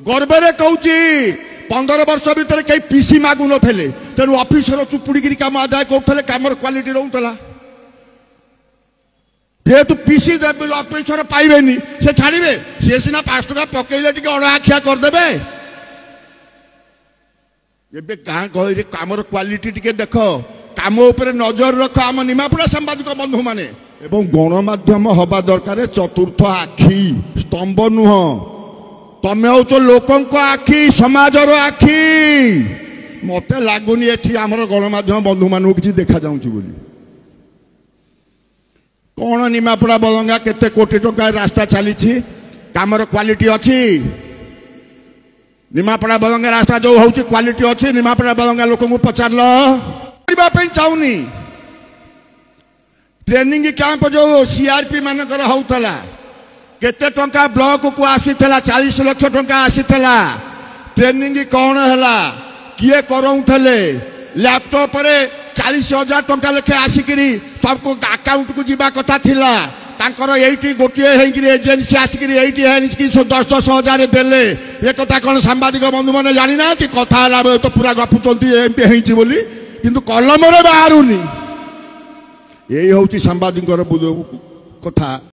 गर्वे कहूची 15 वर्ष भितर कई पीसी मागु नथिले तेणु ऑफिसर चुपुड़ी काम आदाय करते कम क्वालिटी रोला जेहेतु पीसी ऑफिसर पाइबे से छाड़े सी सीना 5 टका पकईले अड़ाखिया करदे एबे गाँ गहरी कमर क्वालिटी टिके देख काम उपर नजर रख आम निमापड़ा सांबादिक बंधु माने एवं गणमाध्यम हवा दरकार चतुर्थ आखि स्तंभ नुह तमें हूँ लोक आखि समाजर आखि मत लगुनि एटी आमर गणमाध्यम बंधु मानू कि देखा जाऊँच बोली कौन निमापड़ा बलंगा केते कोटी टंका रास्ता चली कामर क्वालिटी अच्छी निमापड़ा बलंगा रास्ता जो हूँ क्वालिटी अच्छी निमापड़ा बलंगा लोक पचार चाहूनी ट्रेनिंग कैंप जो सीआरपी मानकर होता केते टंका ब्लॉक को आसीला 40 लाख टंका आसीला ट्रेनिंग कौन है किए कराऊले लैपटॉप रे 40,000 टंका लेखे आसिकी सबको अकाउंट को जीवा कथा थिला तांकर एटी गोटे एजेन्सी आसिक 10,000 देले ये कथा कौन सांबादिक बंधु मैंने जानी ना कि कथा तो पूरा गपुंट एमपी बोली किंतु कलम बाहर यही हूँ सांबादिक कथा।